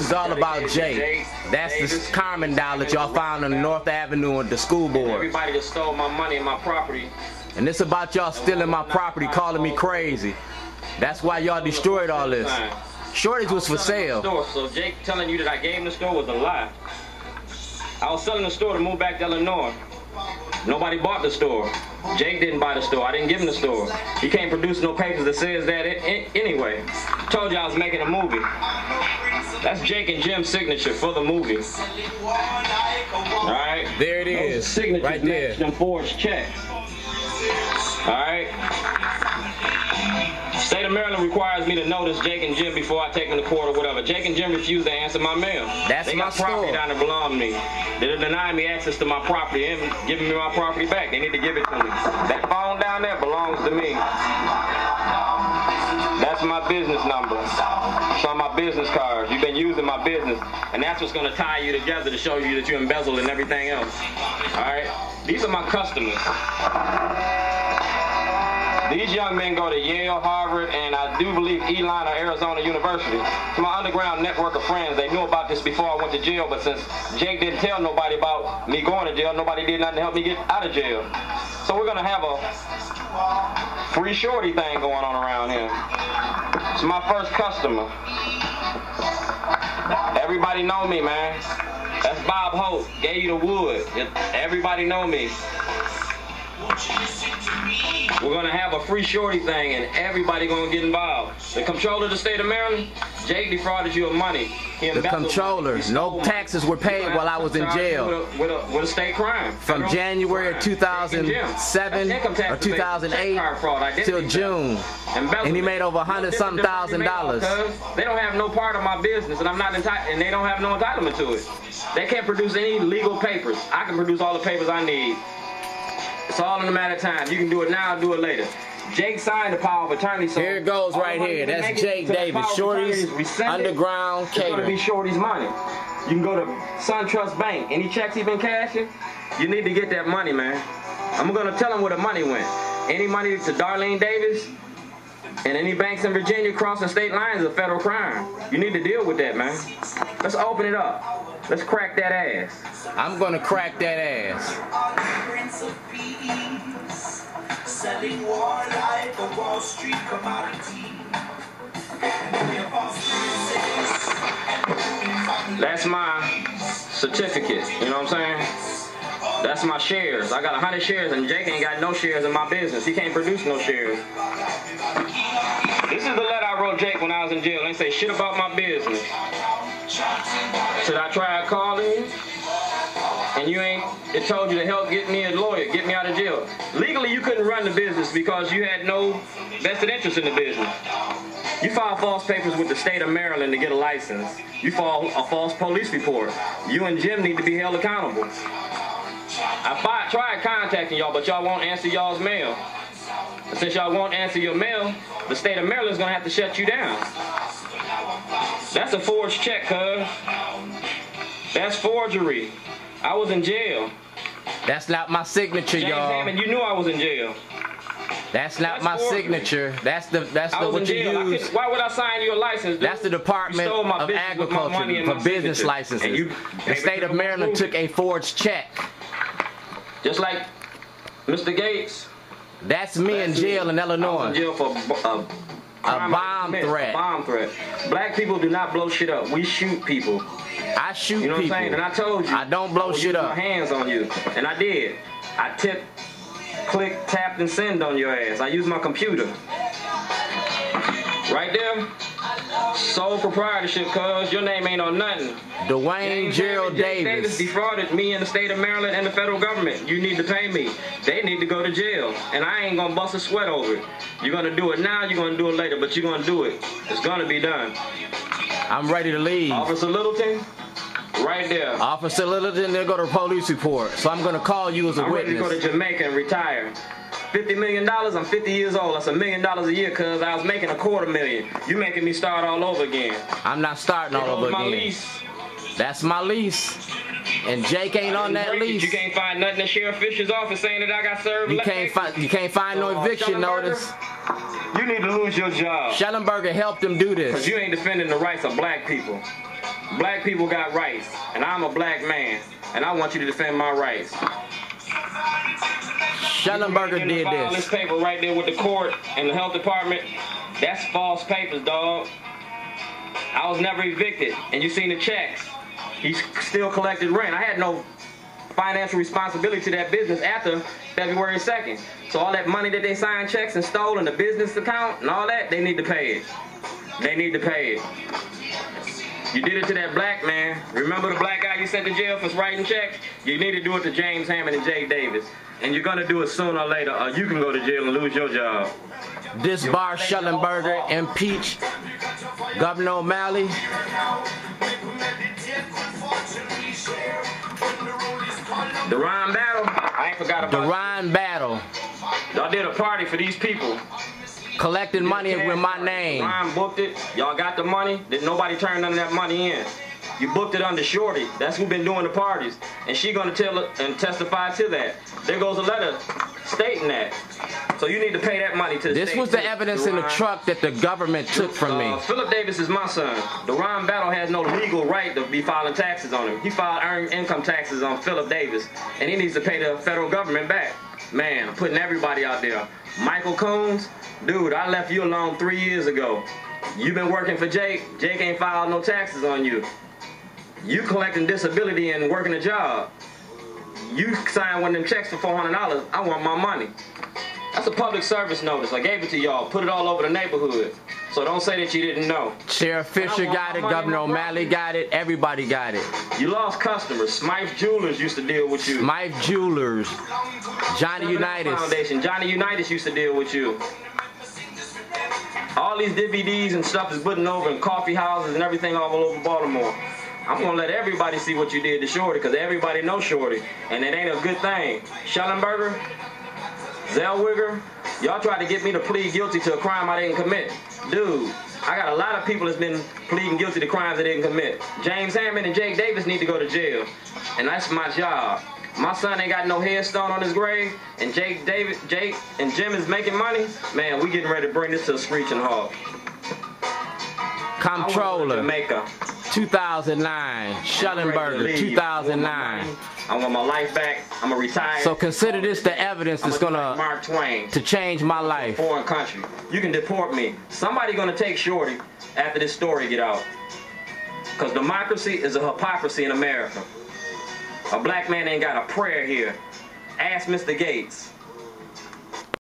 is all about Jake. That's the Carmen doll that y'all found on North Avenue at the school board. Everybody that stole my money and my property. And this about y'all stealing my property, calling me crazy. That's why y'all destroyed all this. Shorty's was for sale. So Jake telling you that I gave him the store was a lie. I was selling the store to move back to Illinois. Nobody bought the store. Jake didn't buy the store. I didn't give him the store. He can't produce no papers that says that anyway. Told you I was making a movie. That's Jake and Jim's signature for the movie. All right. There it is. Signatures right there. match them forged checks. All right. State of Maryland requires me to notice Jake and Jim before I take them to court or whatever. Jake and Jim refuse to answer my mail. They got property down there belong to me. They're denying me access to my property and giving me my property back. They need to give it to me. That phone down there belongs to me. That's my business number. It's on my business cards. You've been using my business, and that's what's going to tie you together to show you that you embezzled and everything else. All right? These are my customers. These young men go to Yale, Harvard, and I do believe Elon or Arizona University. It's my underground network of friends. They knew about this before I went to jail, but since Jake didn't tell nobody about me going to jail, nobody did nothing to help me get out of jail. So we're going to have a free Shorty thing going on around here. It's my first customer. Everybody know me, man. That's Bob Hope. Gave you the wood. Everybody know me. We're going to have a free Shorty thing, and everybody going to get involved. The comptroller of the state of Maryland, Jake defrauded you of money. The comptroller, no taxes were paid while I was in jail. With a state crime. From January 2007 or 2008 till June. And he made over $100-something thousand. They don't have no part of my business, and I'm not entitled, and they don't have no entitlement to it. They can't produce any legal papers. I can produce all the papers I need. It's all in a matter of time. You can do it now, do it later. Jake signed the power of attorney. So here it goes right here. That's Jake Davis. Shorty's underground catering. It's going to be Shorty's money. You can go to SunTrust Bank. Any checks he been cashing, you need to get that money, man. I'm going to tell him where the money went. Any money to Darlene Davis and any banks in Virginia crossing state lines is a federal crime. You need to deal with that, man. Let's open it up. Let's crack that ass. I'm going to crack that ass. Selling war like a Wall Street commodity. That's my certificate, you know what I'm saying? That's my shares. I got 100 shares, and Jake ain't got no shares in my business. He can't produce no shares. This is the letter I wrote Jake when I was in jail. They say shit about my business. Should I try calling you? And you ain't, it told you to help get me a lawyer, get me out of jail. Legally, you couldn't run the business because you had no vested interest in the business. You filed false papers with the state of Maryland to get a license. You filed a false police report. You and Jim need to be held accountable. I tried contacting y'all, but y'all won't answer y'all's mail. And since y'all won't answer your mail, the state of Maryland's gonna have to shut you down. That's a forged check, cuz. That's forgery. I was in jail. That's not my signature, y'all. James Hammond, you knew I was in jail. That's not my signature. That's the what you use. Why would I sign you a license? Dude? That's the Department of Agriculture for business licenses. The state of Maryland took a forged check. Just like Mr. Gates. That's me in jail in Illinois. I was in jail for a bomb threat. A bomb threat. Black people do not blow shit up. We shoot people. I shoot people. You know what I'm saying? And I told you. I don't blow shit up. I my hands on you. And I did. I tipped, clicked, tapped, and send on your ass. I used my computer. Right there. Sole proprietorship, cuz your name ain't on nothing. Dwayne Gerald Davis defrauded me in the state of Maryland and the federal government. You need to pay me. They need to go to jail. And I ain't gonna bust a sweat over it. You're gonna do it now, you're gonna do it later, but you're gonna do it. It's gonna be done. I'm ready to leave. Officer Littleton, right there. Officer Littleton, they'll go to a police report. So I'm gonna call you as a witness. I'm ready to go to Jamaica and retire. $50 million, I'm 50 years old. That's $1 million a year, cuz I was making $250,000. You making me start all over again. I'm not starting all over again. Lease. That's my lease. And Jake ain't on that lease. You can't find nothing in Sheriff Fisher's office saying that I got served. You can't find no eviction notice. You need to lose your job. Schellenberger helped him do this. Because you ain't defending the rights of black people. Black people got rights, and I'm a black man, and I want you to defend my rights. Schellenberger did this. This paper right there with the court and the health department, that's false papers, dog. I was never evicted, and you seen the checks. He still collected rent. I had no financial responsibility to that business after February 2nd. So all that money that they signed checks and stole in the business account and all that, they need to pay it. They need to pay it. You did it to that black man. Remember the black guy you sent to jail for writing checks? You need to do it to James Hammond and Jake Davis. And you're gonna do it sooner or later, or you can go to jail and lose your job. Disbar Schellenberger, impeach Governor O'Malley. The Ryan battle, I ain't forgot about the Ryan battle. Y'all did a party for these people. Collecting money with my name. Ryan booked it. Y'all got the money. Did nobody turn none of that money in? You booked it under Shorty. That's who been doing the parties. And she gonna tell it and testify to that. There goes a letter stating that. So you need to pay that money to the This state. was the evidence in the truck that the government took from me. Philip Davis is my son. The Ryan Battle has no legal right to be filing taxes on him. He filed earned income taxes on Philip Davis, and he needs to pay the federal government back. Man, I'm putting everybody out there. Michael Coons, dude, I left you alone 3 years ago. You've been working for Jake. Jake ain't filed no taxes on you. You collecting disability and working a job. You signed one of them checks for $400. I want my money. That's a public service notice. I gave it to y'all. Put it all over the neighborhood. So don't say that you didn't know. Sheriff Fisher got it. Governor O'Malley got it. Everybody got it. You lost customers. Smythe Jewelers used to deal with you. Smythe Jewelers. Johnny Unitas. Foundation. Johnny Unitas used to deal with you. All these DVDs and stuff is putting over in coffee houses and everything all over Baltimore. I'm going to let everybody see what you did to Shorty, because everybody knows Shorty, and it ain't a good thing. Schellenberger, Zellweger, y'all tried to get me to plead guilty to a crime I didn't commit. Dude, I got a lot of people that's been pleading guilty to crimes they didn't commit. James Hammond and Jake Davis need to go to jail, and that's my job. My son ain't got no headstone on his grave, and Jake and Jim is making money. Man, we getting ready to bring this to a screeching halt. Comptroller, Jamaica. 2009. Schellenberger, 2009. I want my life back. I'm gonna retire. So consider this the evidence that's gonna Mark Twain to change my life. Foreign country. You can deport me. Somebody gonna take Shorty after this story get out. Because democracy is a hypocrisy in America. A black man ain't got a prayer here. Ask Mr. Gates.